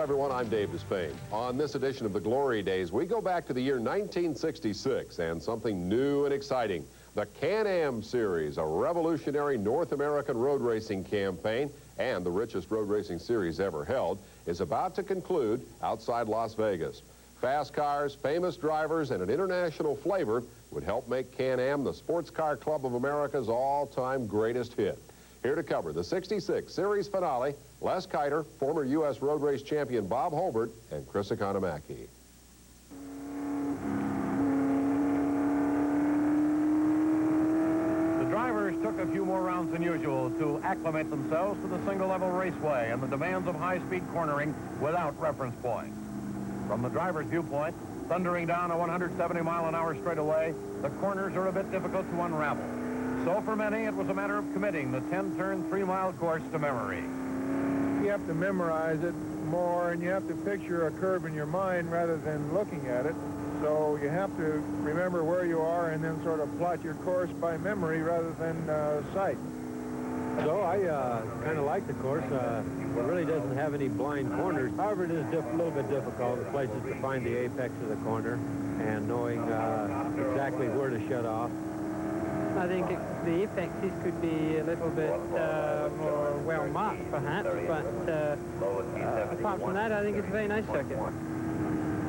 Hello, everyone. I'm Dave Despain. On this edition of the Glory Days, we go back to the year 1966 and something new and exciting. The Can Am Series, a revolutionary North American road racing campaign and the richest road racing series ever held, is about to conclude outside Las Vegas. Fast cars, famous drivers, and an international flavor would help make Can Am the Sports Car Club of America's all-time greatest hit. Here to cover the 66 series finale, Les Kiter, former U.S. road race champion Bob Holbert, and Chris Economaki. The drivers took a few more rounds than usual to acclimate themselves to the single-level raceway and the demands of high-speed cornering without reference points. From the driver's viewpoint, thundering down a 170-mile-an-hour straightaway, the corners are a bit difficult to unravel. So for many, it was a matter of committing the 10-turn, 3-mile course to memory. You have to memorize it more, and you have to picture a curve in your mind rather than looking at it. So you have to remember where you are and then sort of plot your course by memory rather than sight. So I kind of like the course. It really doesn't have any blind corners. However, it is a little bit difficult in places to find the apex of the corner and knowing exactly where to shut off. I think the apexes could be a little bit more well marked, perhaps, but apart from that, I think it's a very nice circuit.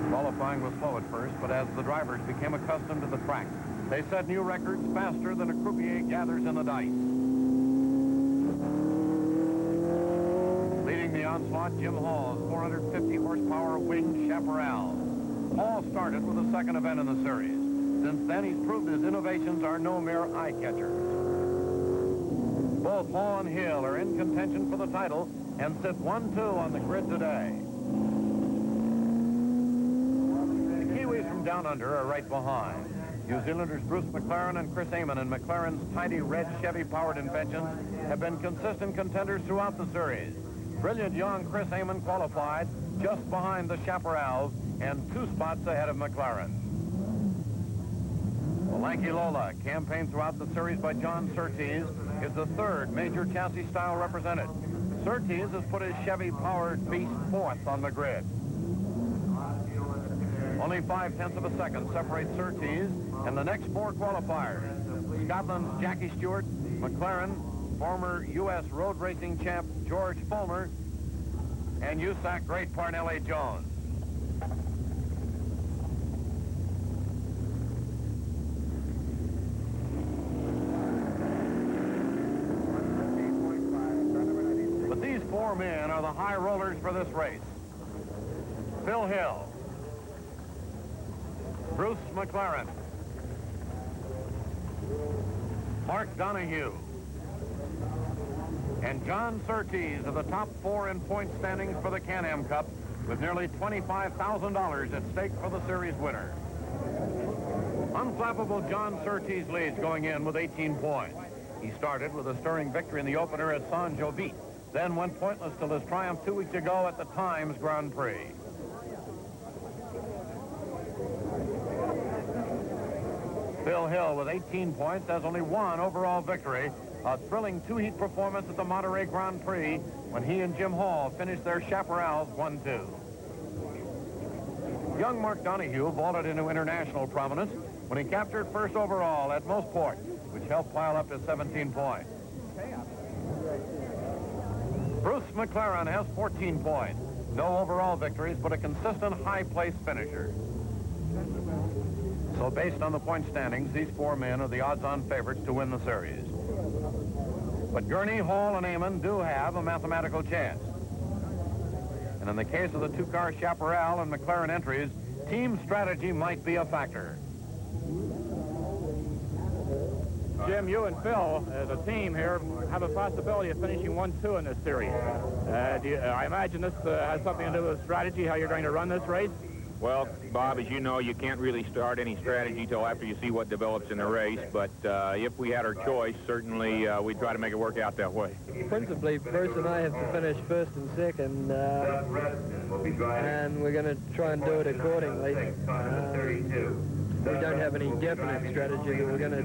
Qualifying was slow at first, but as the drivers became accustomed to the track, they set new records faster than a croupier gathers in the dice. Leading the onslaught, Jim Hall's 450-horsepower winged Chaparrals. Hall started with the second event in the series. Since then, he's proved his innovations are no mere eye-catchers. Both Hall and Hill are in contention for the title and sit 1-2 on the grid today. The Kiwis from down under are right behind. New Zealanders Bruce McLaren and Chris Amon in McLaren's tiny red Chevy-powered invention have been consistent contenders throughout the series. Brilliant young Chris Amon qualified just behind the Chaparrals and 2 spots ahead of McLaren. The Lanky Lola, campaigned throughout the series by John Surtees, is the 3rd major chassis style represented. Surtees has put his Chevy-powered beast 4th on the grid. Only 0.5 of a second separate Surtees and the next 4 qualifiers. Scotland's Jackie Stewart, McLaren, former U.S. road racing champ George Fulmer, and USAC great Parnelli Jones. These 4 men are the high rollers for this race. Phil Hill, Bruce McLaren, Mark Donohue, and John Surtees are the top 4 in point standings for the Can Am Cup, with nearly $25,000 at stake for the series winner. Unflappable John Surtees leads going in with 18 points. He started with a stirring victory in the opener at San Jovite, then went pointless till his triumph 2 weeks ago at the Times Grand Prix. Phil Hill with 18 points has only 1 overall victory, a thrilling 2-heat performance at the Monterey Grand Prix when he and Jim Hall finished their Chaparrals 1-2. Young Mark Donohue vaulted into international prominence when he captured 1st overall at most ports, which helped pile up to 17 points. Bruce McLaren has 14 points. No overall victories, but a consistent high-place finisher. So based on the point standings, these 4 men are the odds-on favorites to win the series. But Gurney, Hall, and Amon do have a mathematical chance. And in the case of the 2-car Chaparral and McLaren entries, team strategy might be a factor. Jim, you and Phil, as a team here, have a possibility of finishing 1-2 in this series. I imagine this has something to do with strategy, how you're going to run this race? Well, Bob, as you know, you can't really start any strategy till after you see what develops in the race, but if we had our choice, certainly we'd try to make it work out that way. Principally, Bruce and I have to finish 1st and 2nd, and we're going to try and do it accordingly. We don't have any definite strategy, but we're going to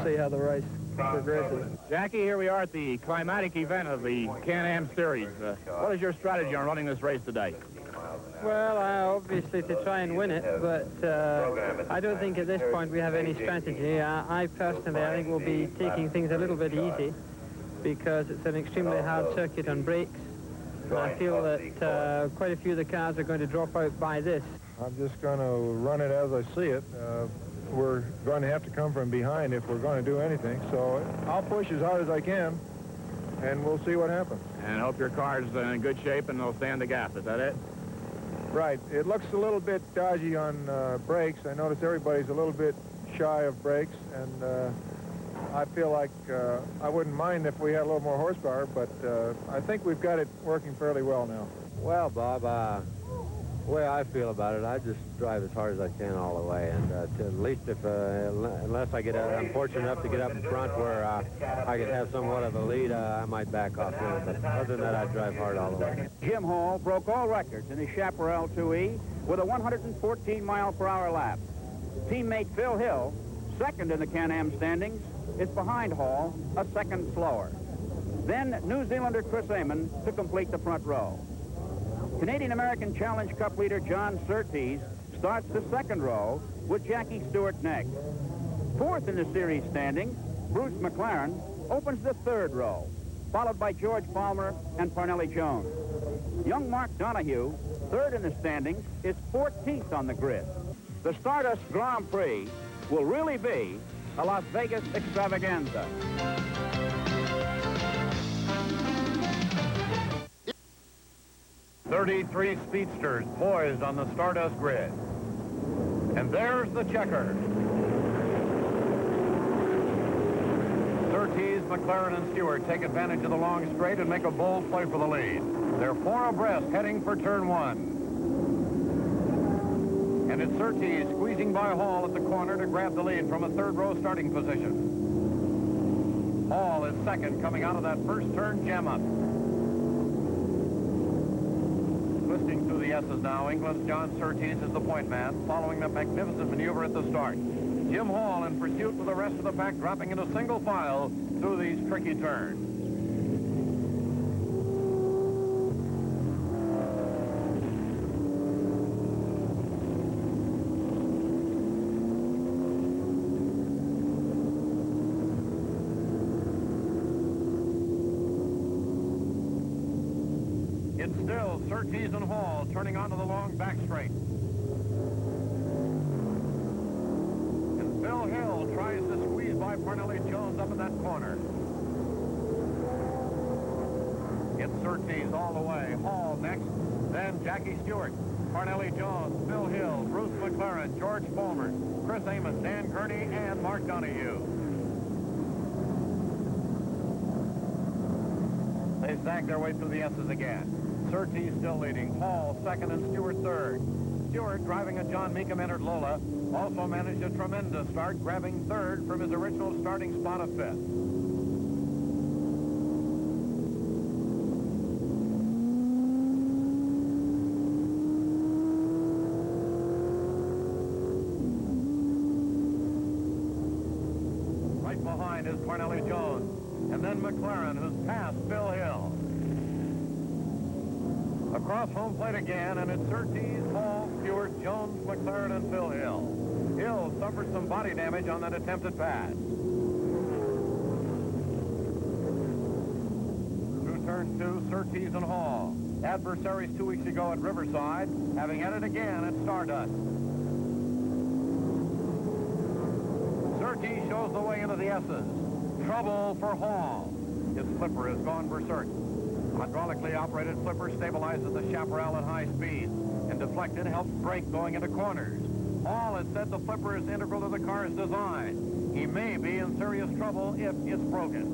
see how the race progressive. Jackie, here we are at the climatic event of the Can Am Series. What is your strategy on running this race today? Well, obviously to try and win it, but I don't think at this point we have any strategy. I personally, I think we'll be taking things a little bit easy because it's an extremely hard circuit on brakes. And I feel that quite a few of the cars are going to drop out by this. I'm just going to run it as I see it. We're going to have to come from behind if we're going to do anything. So I'll push as hard as I can, and we'll see what happens. And hope your car's in good shape and they'll stand the gap. Is that it? Right. It looks a little bit dodgy on brakes. I notice everybody's a little bit shy of brakes, and I feel like I wouldn't mind if we had a little more horsepower, but I think we've got it working fairly well now. Well, Bob, the way I feel about it, I just drive as hard as I can all the way, and at least if, unless I get, I'm fortunate enough to get up in front where I could have somewhat of a lead, I might back off a little bit. Other than that, I'd drive hard all the way. Jim Hall broke all records in his Chaparral 2E with a 114-mile-per-hour lap. Teammate Phil Hill, second in the Can Am standings, is behind Hall, a second slower. Then New Zealander Chris Amon to complete the front row. Canadian-American Challenge Cup leader John Surtees starts the second row with Jackie Stewart next. Fourth in the series standings, Bruce McLaren opens the third row, followed by George Palmer and Parnelli Jones. Young Mark Donohue, third in the standings, is 14th on the grid. The Stardust Grand Prix will really be a Las Vegas extravaganza. 33 speedsters poised on the Stardust grid. And there's the checker. Surtees, McLaren, and Stewart take advantage of the long straight and make a bold play for the lead. They're four abreast heading for turn one. And it's Surtees squeezing by Hall at the corner to grab the lead from a third row starting position. Hall is second coming out of that first turn jam up. Twisting through the S's now, England's John Surtees is the point man, following that magnificent maneuver at the start. Jim Hall in pursuit with the rest of the pack, dropping into single file through these tricky turns. It's still Surtees and Hall turning onto the long back straight. And Phil Hill tries to squeeze by Parnelli Jones up in that corner. It's Surtees all the way. Hall next, then Jackie Stewart, Parnelli Jones, Phil Hill, Bruce McLaren, George Palmer, Chris Amon, Dan Gurney, and Mark Donohue. They zag their way through the S's again. Surtees still leading. Hall second and Stewart third. Stewart, driving a John Meekum-entered Lola, also managed a tremendous start, grabbing third from his original starting spot of fifth. Right behind is Parnelli Jones, and then McLaren, who's passed Phil Hill. Across home plate again, and it's Surtees, Hall, Stewart, Jones, McLaren, and Phil Hill. Hill suffered some body damage on that attempted pass. Through turn two, Surtees and Hall. Adversaries 2 weeks ago at Riverside, having had it again at Stardust. Surtees shows the way into the S's. Trouble for Hall. His flipper has gone berserk. Hydraulically operated flipper stabilizes the Chaparral at high speeds, and deflected helps brake going into corners. Hall has said the flipper is integral to the car's design. He may be in serious trouble if it's broken.